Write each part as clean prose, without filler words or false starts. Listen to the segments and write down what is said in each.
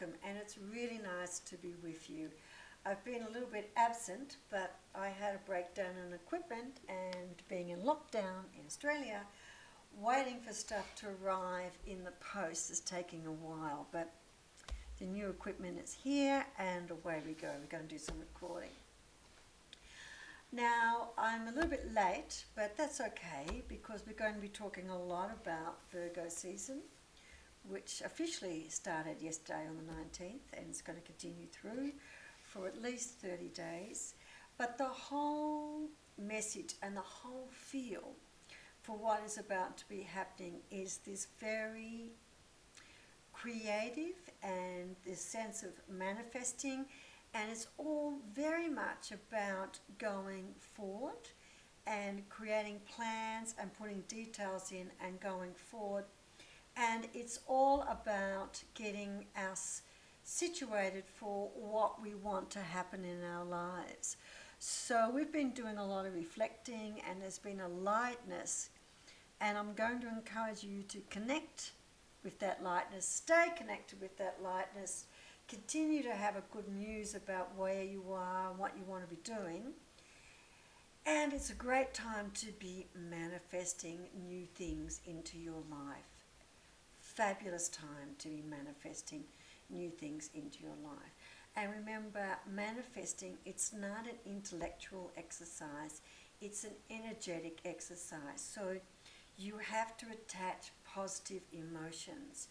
welcome, and it's really nice to be with you. I've been a little bit absent, but I had a breakdown in equipment, and being in lockdown in Australia, waiting for stuff to arrive in the post is taking a while, but the new equipment is here, and away we go. We're going to do some recording. Now, I'm a little bit late, but that's okay, because we're going to be talking a lot about Virgo season, which officially started yesterday on the 19th, and it's going to continue through for at least 30 days. But the whole message and the whole feel for what is about to be happening is this very creative and this sense of manifesting, and it's all very much about going forward and creating plans and putting details in and going forward. And it's all about getting us situated for what we want to happen in our lives. So we've been doing a lot of reflecting, and there's been a lightness, and I'm going to encourage you to connect with that lightness, stay connected with that lightness, continue to have a good muse about where you are and what you want to be doing. And it's a great time to be manifesting new things into your life. Fabulous time to be manifesting new things into your life. And remember, manifesting, it's not an intellectual exercise, it's an energetic exercise. So you have to attach positive emotions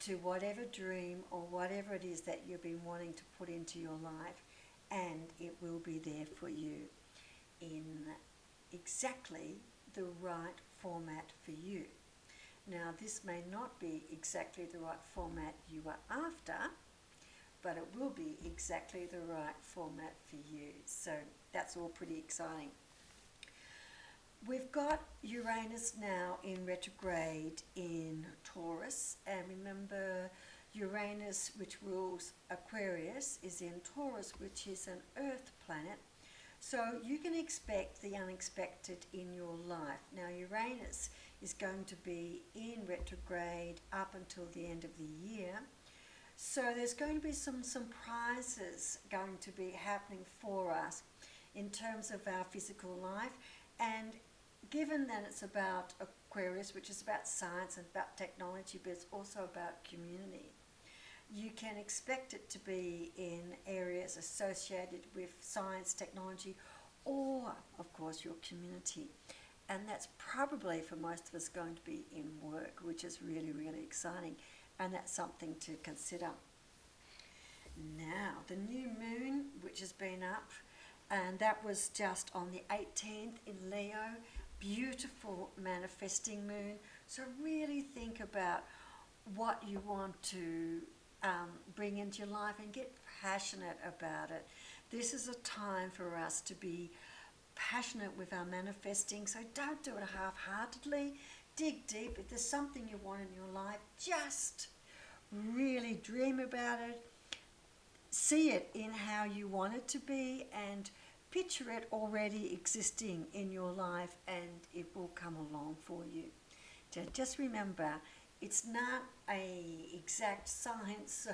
to whatever dream or whatever it is that you've been wanting to put into your life, and it will be there for you in exactly the right format for you. Now, this may not be exactly the right format you are after, but it will be exactly the right format for you. So that's all pretty exciting. We've got Uranus now in retrograde in Taurus, and remember, Uranus, which rules Aquarius, is in Taurus, which is an Earth planet. So you can expect the unexpected in your life. Now, Uranus is going to be in retrograde up until the end of the year. So there's going to be some surprises going to be happening for us in terms of our physical life. And given that it's about Aquarius, which is about science and about technology, but it's also about community, you can expect it to be in areas associated with science, technology, or, of course, your community. And that's probably, for most of us, going to be in work, which is really, really exciting. And that's something to consider. Now, the new moon, which has been up, and that was just on the 18th in Leo, beautiful manifesting moon. So really think about what you want to bring into your life and get passionate about it. This is a time for us to be passionate with our manifesting, so don't do it half-heartedly. Dig deep. If there's something you want in your life, just really dream about it, see it in how you want it to be, and picture it already existing in your life, and it will come along for you. So just remember, it's not a exact science, so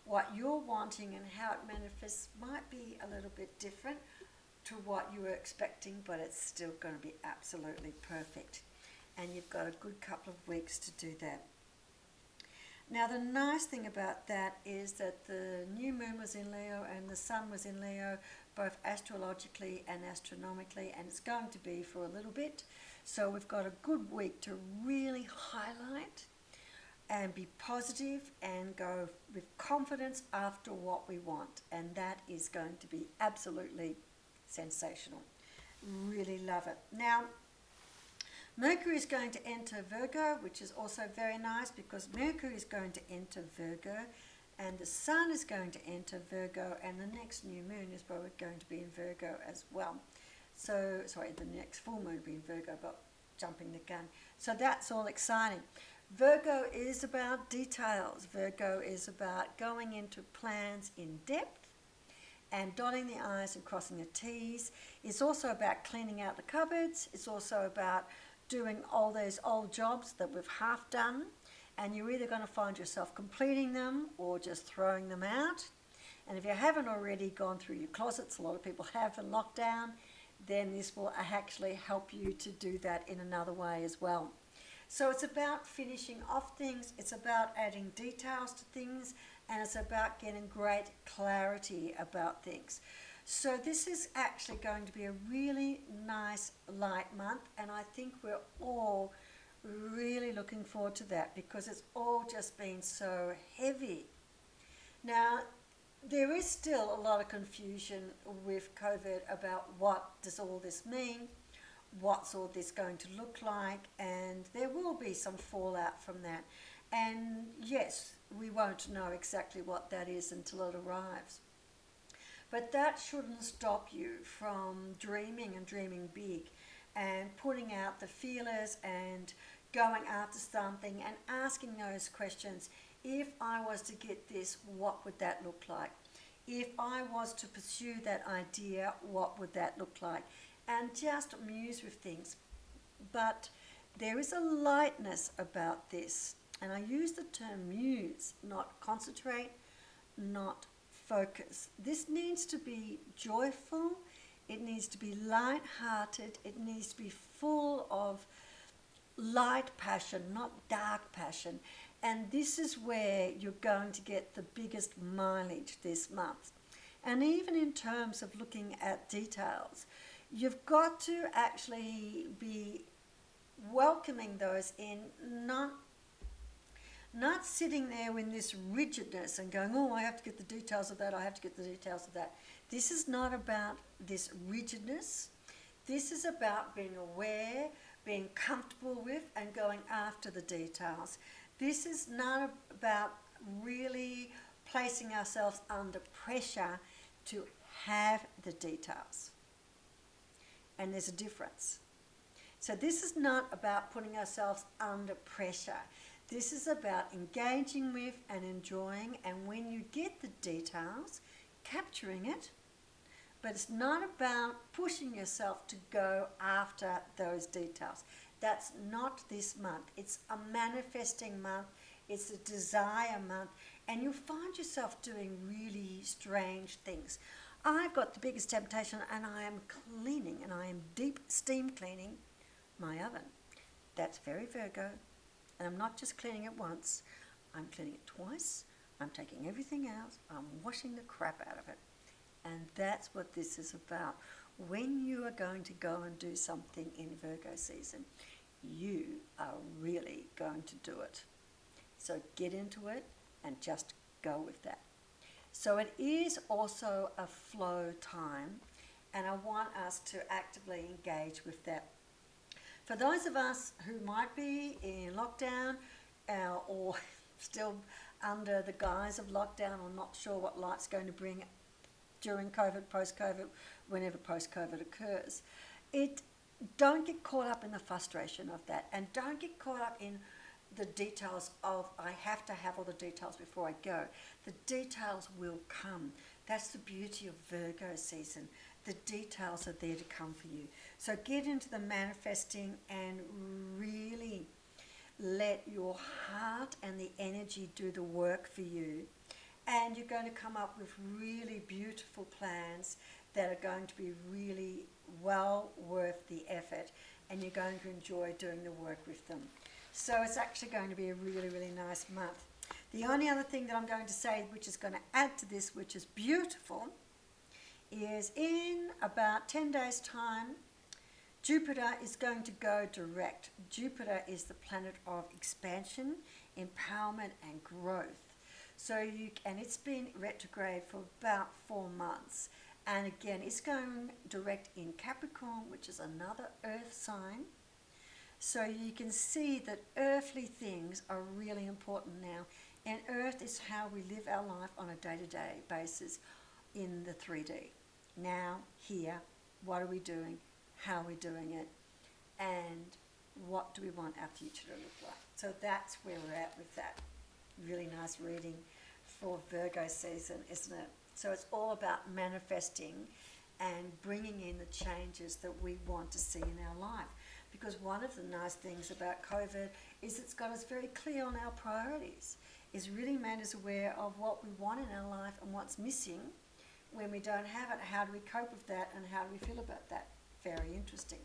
what you're wanting and how it manifests might be a little bit different to what you were expecting, but it's still going to be absolutely perfect. And you've got a good couple of weeks to do that. Now, the nice thing about that is that the new moon was in Leo and the sun was in Leo, both astrologically and astronomically, and it's going to be for a little bit. So we've got a good week to really highlight and be positive and go with confidence after what we want. And that is going to be absolutely sensational. Really love it. Now, Mercury is going to enter Virgo, which is also very nice, because Mercury is going to enter Virgo and the sun is going to enter Virgo, and the next new moon is probably going to be in Virgo as well. So, sorry, the next full moon will be in Virgo, but jumping the gun. So that's all exciting. Virgo is about details. Virgo is about going into plans in depth and dotting the I's and crossing the T's. It's also about cleaning out the cupboards. It's also about doing all those old jobs that we've half done and you're either going to find yourself completing them or just throwing them out. And if you haven't already gone through your closets, a lot of people have in lockdown, then this will actually help you to do that in another way as well. So it's about finishing off things, it's about adding details to things, and it's about getting great clarity about things. So this is actually going to be a really nice light month, and I think we're all really looking forward to that because it's all just been so heavy. Now, there is still a lot of confusion with COVID about what does all this mean, what's all this going to look like, and there will be some fallout from that. And yes, we won't know exactly what that is until it arrives. But that shouldn't stop you from dreaming and dreaming big and putting out the feelers and going after something and asking those questions. If I was to get this, what would that look like? If I was to pursue that idea, what would that look like? And just muse with things. But there is a lightness about this. And I use the term muse, not concentrate, not focus. This needs to be joyful. It needs to be light-hearted. It needs to be full of light passion, not dark passion. And this is where you're going to get the biggest mileage this month. And even in terms of looking at details, you've got to actually be welcoming those in, not sitting there in this rigidness and going, oh, I have to get the details of that, I have to get the details of that. This is not about this rigidness. This is about being aware, being comfortable with, and going after the details. This is not about really placing ourselves under pressure to have the details. And there's a difference. So this is not about putting ourselves under pressure. This is about engaging with and enjoying, and when you get the details, capturing it. But it's not about pushing yourself to go after those details. That's not this month. It's a manifesting month. It's a desire month. And you'll find yourself doing really strange things. I've got the biggest temptation, and I am cleaning, and I am deep steam cleaning my oven. That's very Virgo. And I'm not just cleaning it once. I'm cleaning it twice. I'm taking everything out. I'm washing the crap out of it. And that's what this is about. When you are going to go and do something in Virgo season, you are really going to do it. So get into it and just go with that. So it is also a flow time, and I want us to actively engage with that. For those of us who might be in lockdown or still under the guise of lockdown or not sure what life's going to bring during COVID, post-COVID, whenever post-COVID occurs, don't get caught up in the frustration of that, and don't get caught up in the details of I have to have all the details before I go. The details will come. That's the beauty of Virgo season. The details are there to come for you. So get into the manifesting and really let your heart and the energy do the work for you. And you're going to come up with really beautiful plans that are going to be really well worth the effort, and you're going to enjoy doing the work with them. So it's actually going to be a really, really nice month. The only other thing that I'm going to say, which is going to add to this, which is beautiful, is in about 10 days' time, Jupiter is going to go direct. Jupiter is the planet of expansion, empowerment, and growth. And it's been retrograde for about 4 months. And again, it's going direct in Capricorn, which is another earth sign. So you can see that earthly things are really important now. And earth is how we live our life on a day-to-day basis in the 3D. Now, here, what are we doing? How are we doing it? And what do we want our future to look like? So that's where we're at with that. Really nice reading for Virgo season, isn't it? So it's all about manifesting and bringing in the changes that we want to see in our life. because one of the nice things about COVID is it's got us very clear on our priorities. It's really made us aware of what we want in our life and what's missing when we don't have it. How do we cope with that and how do we feel about that? Very interesting.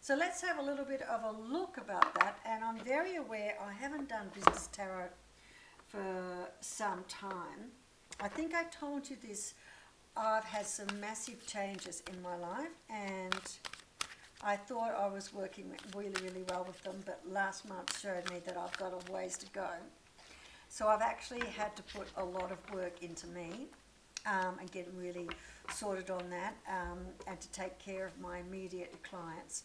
So let's have a little bit of a look about that. And I'm very aware I haven't done business tarot for some time. I think I told you this. I've had some massive changes in my life and I thought I was working really, really well with them, but last month showed me that I've got a ways to go. So I've actually had to put a lot of work into me and get really sorted on that and to take care of my immediate clients.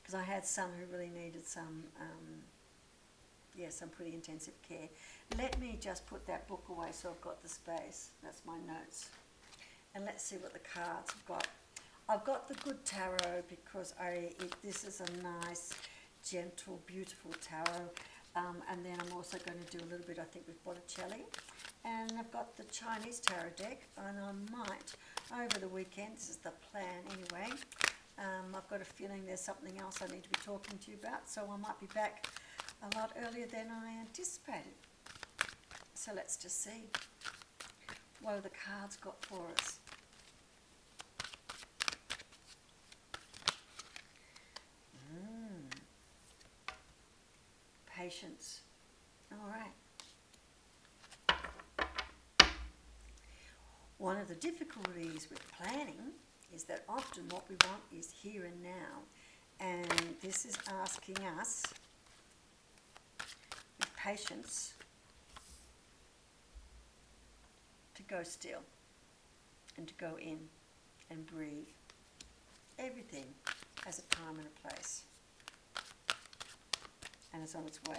Because I had some who really needed some pretty intensive care. Let me just put that book away so I've got the space. That's my notes. And let's see what the cards have got. I've got the good tarot because this is a nice, gentle, beautiful tarot. And then I'm also going to do a little bit, I think, with Botticelli. And I've got the Chinese tarot deck, and I might, over the weekend, this is the plan anyway, I've got a feeling there's something else I need to be talking to you about, so I might be back a lot earlier than I anticipated. So let's just see what have the cards got for us. Patience. All right. One of the difficulties with planning is that often what we want is here and now, and this is asking us with patience to go still and to go in and breathe. Everything has a time and a place, and it's on its way.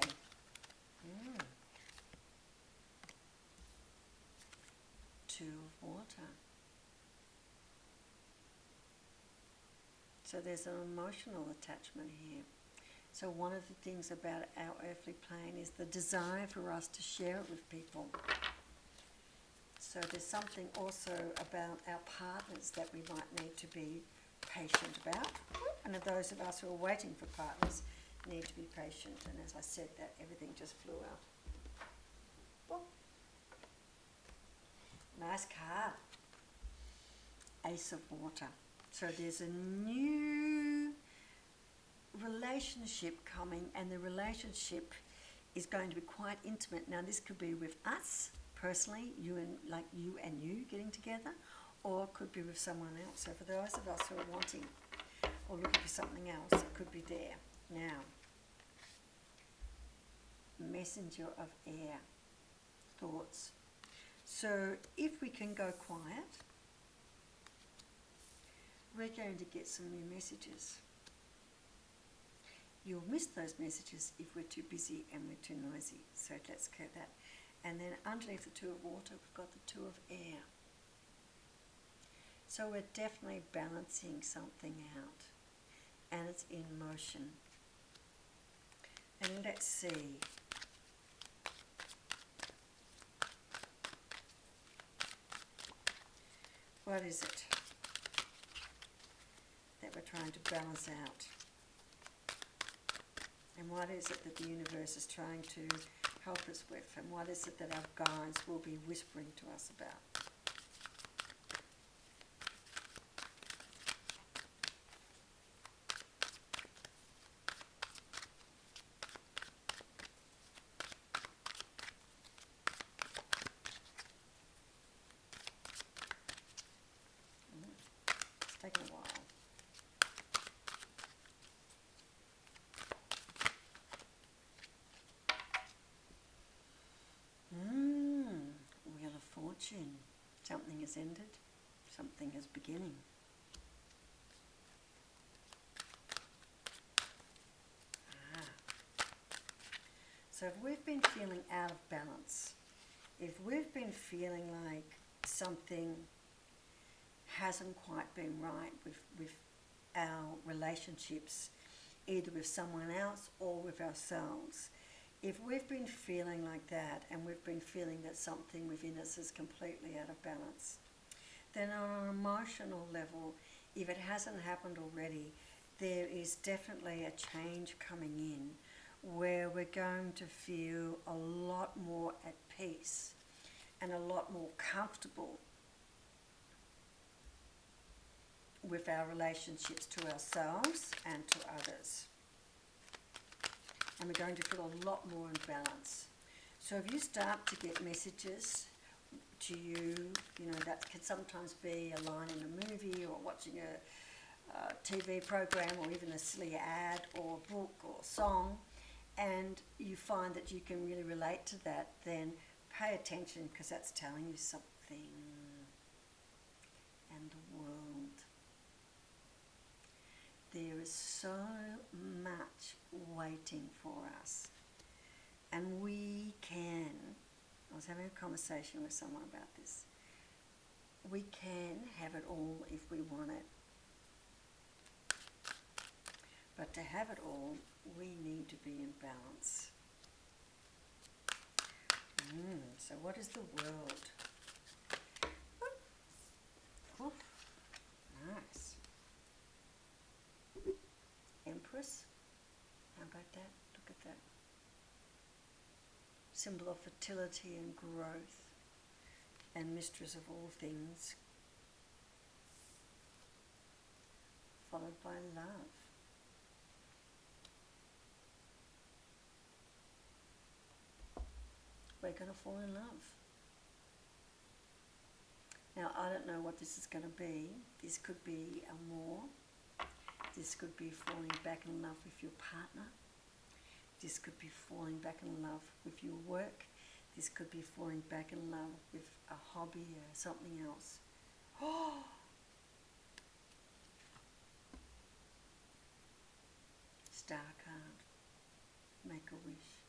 Two of water. So there's an emotional attachment here. So one of the things about our earthly plane is the desire for us to share it with people. So there's something also about our partners that we might need to be patient about. And those of us who are waiting for partners need to be patient. And as I said that, everything just flew out. Oh. Nice card. Ace of water. So there's a new relationship coming, and the relationship is going to be quite intimate. Now this could be with us personally, you and you getting together, or it could be with someone else. So for those of us who are wanting or looking for something else, it could be there. Now, messenger of air, thoughts. So if we can go quiet, we're going to get some new messages. You'll miss those messages if we're too busy and we're too noisy. So let's get that. And then underneath the two of water, we've got the two of air. So we're definitely balancing something out, and it's in motion. And let's see. What is it that we're trying to balance out? And what is it that the universe is trying to help us with? And what is it that our guides will be whispering to us about? It's taking a while. Wheel of Fortune. Something has ended, something is beginning. So if we've been feeling out of balance, if we've been feeling like something hasn't quite been right with our relationships, either with someone else or with ourselves, if we've been feeling like that and we've been feeling that something within us is completely out of balance, then on an emotional level, if it hasn't happened already, there is definitely a change coming in where we're going to feel a lot more at peace and a lot more comfortable with our relationships to ourselves and to others. And we're going to feel a lot more in balance. So if you start to get messages to you, you know, that can sometimes be a line in a movie or watching a TV program or even a silly ad or a book or song, and you find that you can really relate to that, then pay attention, because that's telling you something. And the world. There is so much waiting for us. And we can, I was having a conversation with someone about this, we can have it all if we want it. But to have it all, we need to be in balance. So what is the world? Ooh, nice. Empress. How about that? Look at that. Symbol of fertility and growth, and mistress of all things, followed by love. We're going to fall in love. Now, I don't know what this is going to be. This could be more. This could be falling back in love with your partner. This could be falling back in love with your work. This could be falling back in love with a hobby or something else. Oh! Star card. Make a wish.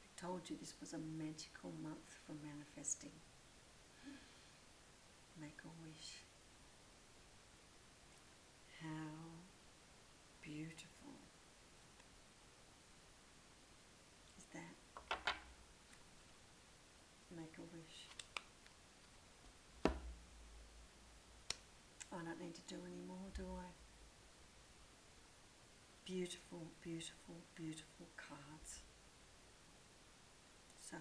I told you this was a magical month for manifesting. Make a wish. How beautiful is that? Make a wish. I don't need to do any more, do I? Beautiful, beautiful, beautiful cards. So,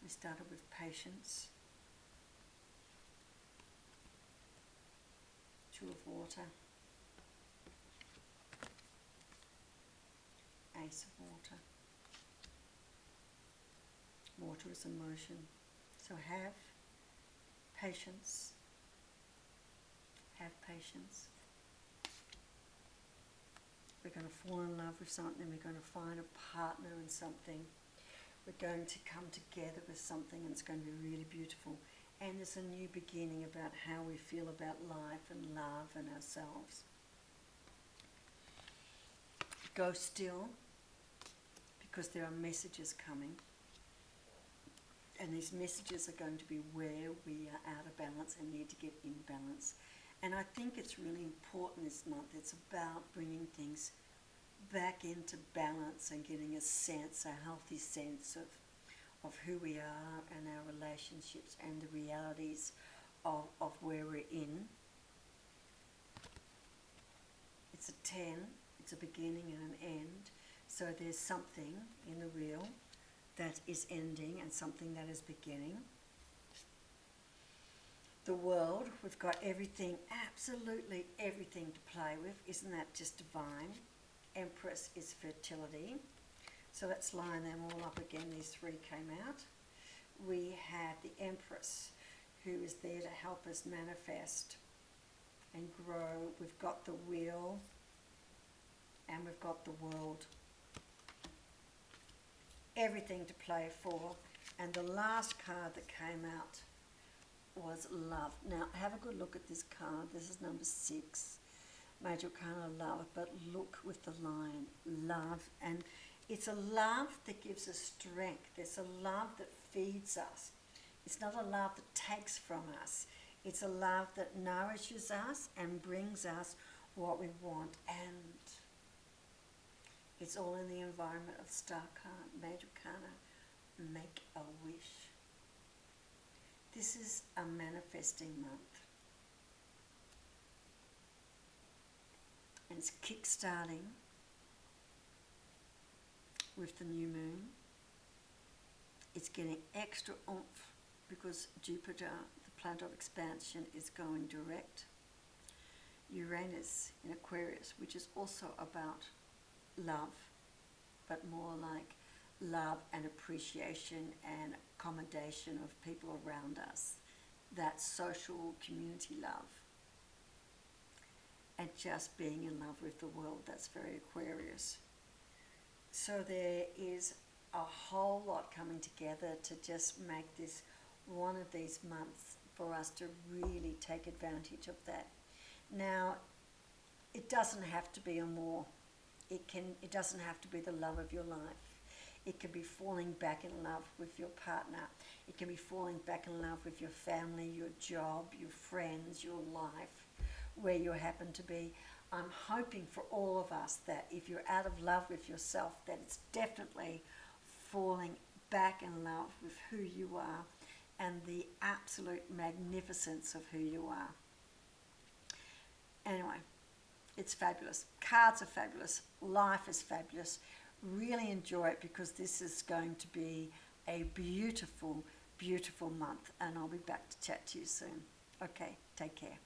we started with patience. Two of water. Ace of water. Water is emotion. So have patience. Have patience. We're going to fall in love with something. We're going to find a partner in something. We're going to come together with something, and it's going to be really beautiful. And there's a new beginning about how we feel about life and love and ourselves. Go still, because there are messages coming. And these messages are going to be where we are out of balance and need to get in balance. And I think it's really important this month. It's about bringing things back into balance and getting a sense, a healthy sense of who we are and our relationships and the realities of where we're in. It's a 10, it's a beginning and an end. So there's something in the wheel that is ending and something that is beginning. The world, we've got everything, absolutely everything to play with. Isn't that just divine? Empress is fertility. So let's line them all up again. These three came out. We have the Empress, who is there to help us manifest and grow. We've got the Wheel, and we've got the World. Everything to play for. And the last card that came out was Love. Now, have a good look at this card. This is number 6. Major Arcana Love, but look with the line, love. And it's a love that gives us strength. It's a love that feeds us. It's not a love that takes from us. It's a love that nourishes us and brings us what we want. And it's all in the environment of Star card, Major Arcana, make a wish. This is a manifesting month. and it's kick-starting with the new moon. It's getting extra oomph because Jupiter, the planet of expansion, is going direct. Uranus in Aquarius, which is also about love, but more like love and appreciation and accommodation of people around us, that social community love, and just being in love with the world. That's very Aquarius. So there is a whole lot coming together to just make this one of these months for us to really take advantage of that. Now, it doesn't have to be a more. It doesn't have to be the love of your life. It can be falling back in love with your partner. It can be falling back in love with your family, your job, your friends, your life, where you happen to be. I'm hoping for all of us that if you're out of love with yourself, that it's definitely falling back in love with who you are and the absolute magnificence of who you are. Anyway, it's fabulous. Cards are fabulous. Life is fabulous. Really enjoy it because this is going to be a beautiful, beautiful month, and I'll be back to chat to you soon. Okay, take care.